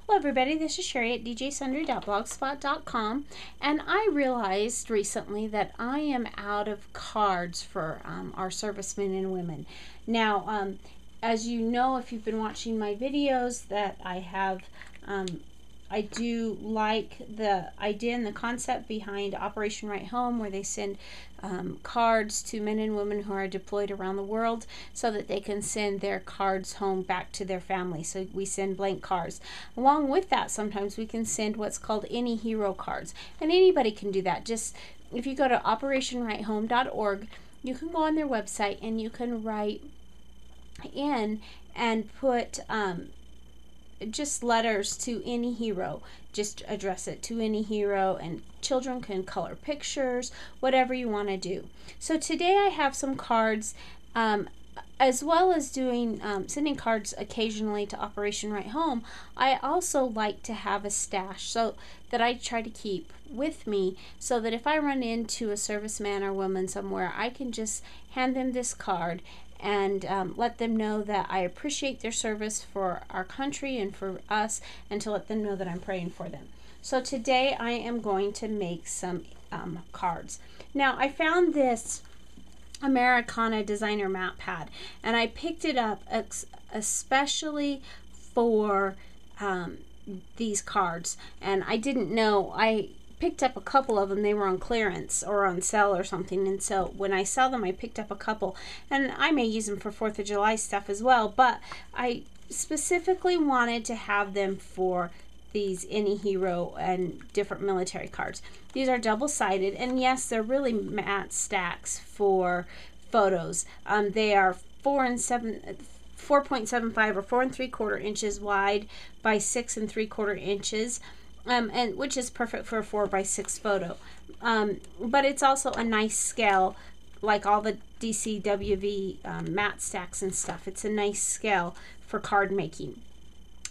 Everybody, this is Sherry at djsundry.blogspot.com, and I realized recently that I am out of cards for our servicemen and women. Now, as you know, if you've been watching my videos, that I have I do like the idea and the concept behind Operation Right Home, where they send cards to men and women who are deployed around the world so that they can send their cards home back to their family. So we send blank cards. Along with that, sometimes we can send what's called Any Hero cards. And anybody can do that. Just if you go to operationrighthome.org, you can go on their website and you can write in and put just letters to any hero. Just address it to any hero, and children can color pictures, whatever you want to do. So today I have some cards, as well as doing sending cards occasionally to Operation Right Home. I also like to have a stash so that I try to keep with me, so that if I run into a serviceman or woman somewhere, I can just hand them this card and let them know that I appreciate their service for our country and for us, and to let them know that I'm praying for them. So today I am going to make some cards. Now, I found this Americana designer mat pad, and I picked it up especially for these cards, and I didn't know. I picked up a couple of them. They were on clearance or on sale or something, and so when I saw them, I picked up a couple, and I may use them for 4th of July stuff as well, but I specifically wanted to have them for these Any Hero and different military cards. These are double-sided, and yes, they're really matte stacks for photos. They are 4.75 or 4 3/4 inches wide by 6 3/4 inches. And which is perfect for a 4x6 photo. But it's also a nice scale, like all the DCWV matte stacks and stuff. It's a nice scale for card making.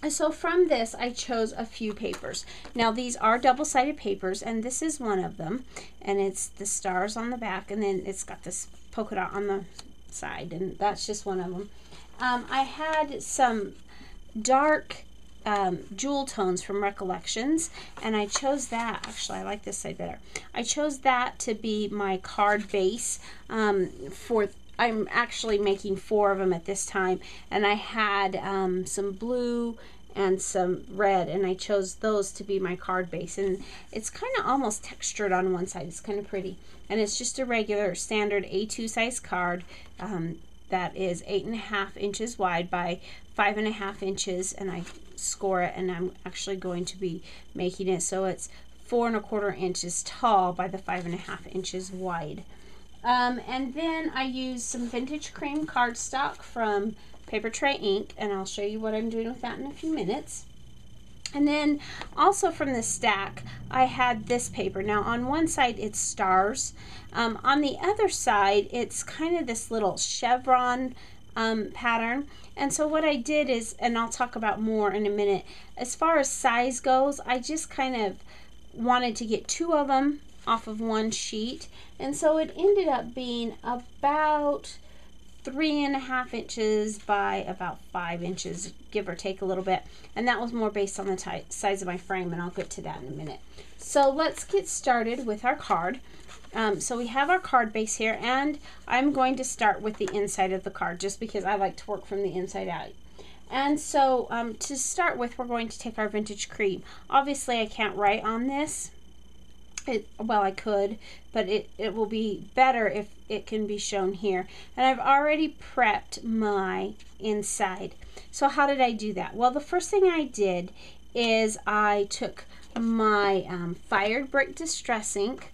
So from this, I chose a few papers. Now, these are double-sided papers, and this is one of them. And it's the stars on the back, and then it's got this polka dot on the side, and that's just one of them. I had some dark jewel tones from Recollections, and I chose that. Actually, I like this side better. I chose that to be my card base for. I'm actually making 4 of them at this time, and I had some blue and some red, and I chose those to be my card base. And it's kind of almost textured on one side. It's kind of pretty, and it's just a regular standard A2 size card that is 8.5 inches wide by 5.5 inches, and I score it, and I'm actually going to be making it so it's 4 1/4 inches tall by the 5.5 inches wide. And then I used some vintage cream cardstock from Paper Tray Ink, and I'll show you what I'm doing with that in a few minutes. And then also from the stack, I had this paper. Now, on one side it's stars. On the other side, it's kind of this little chevron pattern. And so what I did is, and I'll talk about more in a minute, as far as size goes, I just kind of wanted to get 2 of them off of one sheet, and so it ended up being about 3.5 inches by about 5 inches, give or take a little bit, and that was more based on the size of my frame, and I'll get to that in a minute. So let's get started with our card. So we have our card base here, and I'm going to start with the inside of the card just because I like to work from the inside out. And so to start with, we're going to take our vintage cream. Obviously, I can't write on this. Well, I could, but it will be better if it can be shown here. And I've already prepped my inside. So how did I do that? Well, the first thing I did is I took my Fired Brick Distress Ink,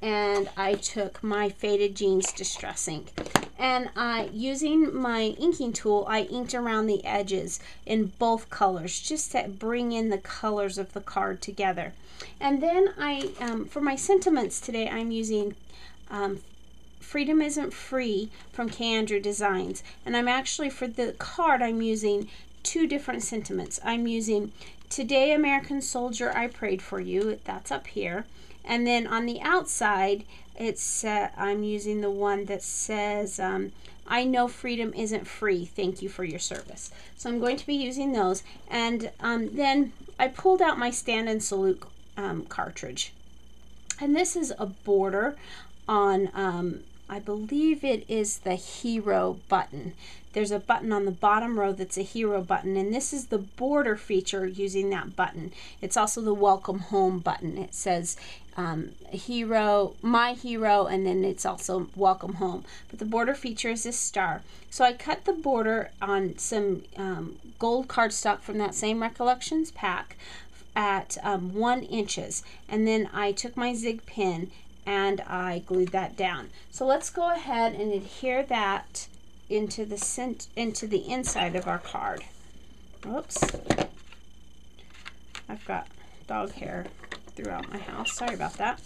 and I took my Faded Jeans Distress Ink. And using my inking tool, I inked around the edges in both colors just to bring in the colors of the card together. And then for my sentiments today, I'm using Freedom Isn't Free from K.Andrew Designs. And I'm actually, for the card, I'm using 2 different sentiments. I'm using Today, American Soldier, I prayed for you. That's up here. And then on the outside, it's I'm using the one that says, I know freedom isn't free. Thank you for your service. So I'm going to be using those. And then I pulled out my Stand and Salute cartridge. And this is a border on, I believe it is the hero button. There's a button on the bottom row that's a hero button, and this is the border feature using that button. It's also the welcome home button. It says hero, my hero, and then it's also welcome home. But the border feature is this star. So I cut the border on some gold cardstock from that same Recollections pack at 1 inches, and then I took my zig pin and I glued that down. So let's go ahead and adhere that into the inside of our card. Oops, I've got dog hair throughout my house. Sorry about that.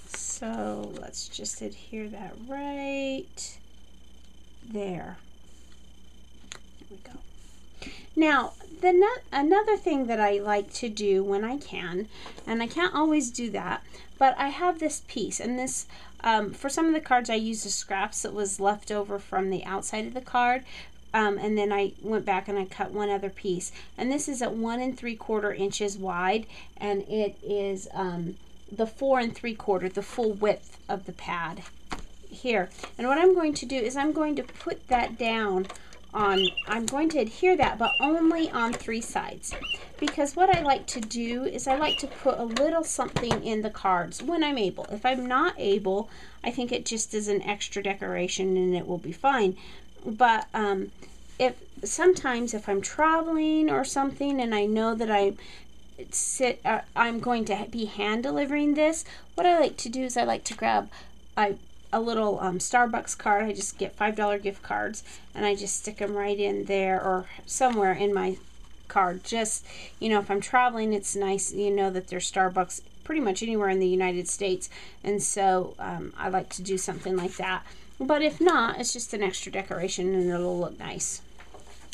So let's just adhere that right there. There we go. Now, another thing that I like to do when I can, and I can't always do that, but I have this piece, and this, for some of the cards I used the scraps that was left over from the outside of the card, and then I went back and I cut one other piece, and this is at 1 3/4 inches wide, and it is the 4 3/4, the full width of the pad here. And what I'm going to do is I'm going to put that down on, I'm going to adhere that, but only on 3 sides, because what I like to do is I like to put a little something in the cards when I'm able. If I'm not able, I think it just is an extra decoration and it will be fine. But if sometimes if I'm traveling or something and I know that I'm going to be hand delivering this, what I like to do is I like to grab a little Starbucks card. I just get $5 gift cards and I just stick them right in there or somewhere in my card. Just, you know, if I'm traveling, it's nice, you know, that there's Starbucks pretty much anywhere in the United States, and so I like to do something like that. But if not, it's just an extra decoration and it'll look nice,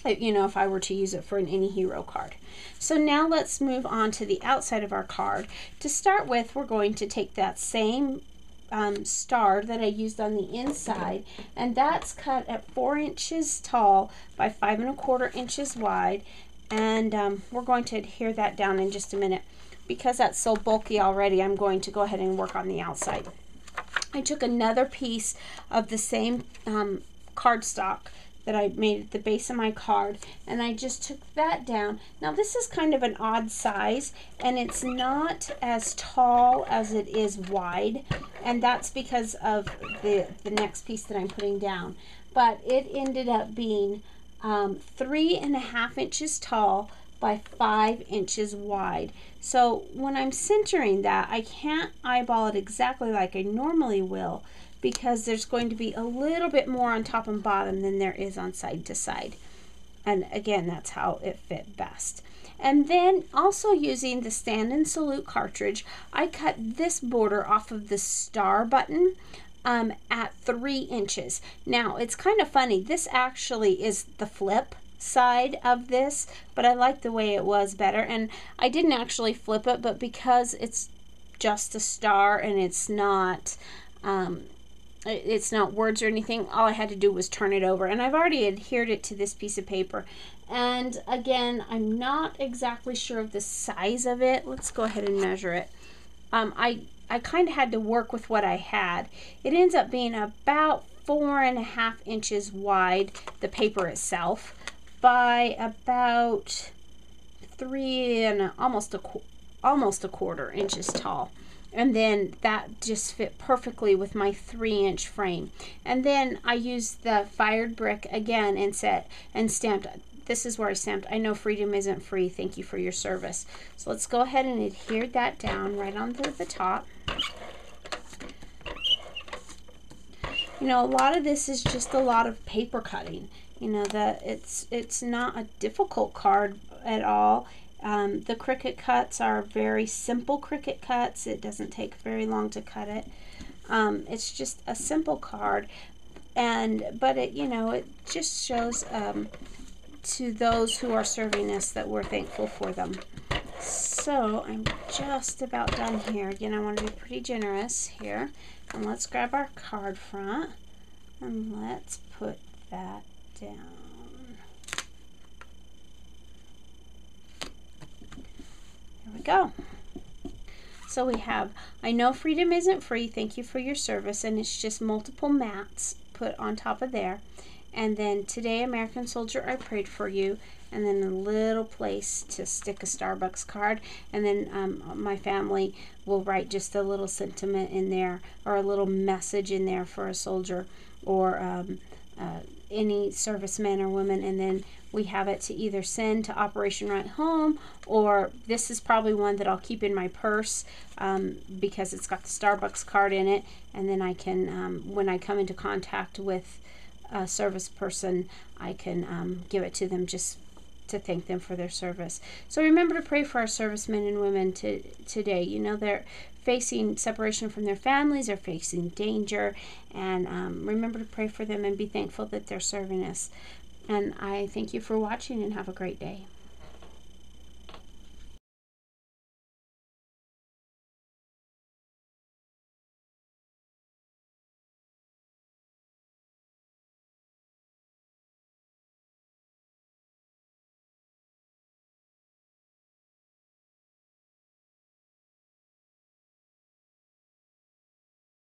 you know, if I were to use it for any hero card. So now let's move on to the outside of our card. To start with, we're going to take that same star that I used on the inside, and that's cut at 4 inches tall by 5 1/4 inches wide, and we're going to adhere that down in just a minute. Because that's so bulky already, I'm going to go ahead and work on the outside. I took another piece of the same cardstock that I made at the base of my card, and I just took that down. Now this is kind of an odd size, and it's not as tall as it is wide, and that's because of the next piece that I'm putting down. But it ended up being 3 1/2 inches tall by 5 inches wide. So when I'm centering that, I can't eyeball it exactly like I normally will, because there's going to be a little bit more on top and bottom than there is on side to side. And again, that's how it fit best. And then also using the Stand and Salute cartridge, I cut this border off of the star button at 3 inches. Now, it's kind of funny. This actually is the flip side of this, but I like the way it was better. And I didn't actually flip it, but because it's just a star and it's not words or anything, all I had to do was turn it over, and I've already adhered it to this piece of paper. And again, I'm not exactly sure of the size of it. Let's go ahead and measure it. I kind of had to work with what I had. It ends up being about 4 1/2 inches wide, the paper itself, by about 3 and almost a quarter inches tall. And then that just fit perfectly with my 3-inch frame. And then I used the fired brick again and stamped. This is where I stamped, I know freedom isn't free. Thank you for your service. So let's go ahead and adhere that down right onto the top. You know, a lot of this is just a lot of paper cutting. You know, that it's not a difficult card at all. The Cricut cuts are very simple Cricut cuts. It doesn't take very long to cut it. It's just a simple card. But it, it just shows to those who are serving us that we're thankful for them. So I'm just about done here. Again, I want to be pretty generous here. And let's grab our card front and let's put that down. There we go. So we have, I know freedom isn't free. Thank you for your service. And it's just multiple mats put on top of there. And then today, American Soldier, I prayed for you. And then a little place to stick a Starbucks card. And then my family will write just a little sentiment in there or a little message in there for a soldier or any serviceman or woman. And then we have it to either send to Operation Right Home, or this is probably one that I'll keep in my purse because it's got the Starbucks card in it. And then I can, when I come into contact with a service person, I can give it to them just to thank them for their service. So remember to pray for our servicemen and women today. They're facing separation from their families, they're facing danger, and remember to pray for them and be thankful that they're serving us. And I thank you for watching, and have a great day.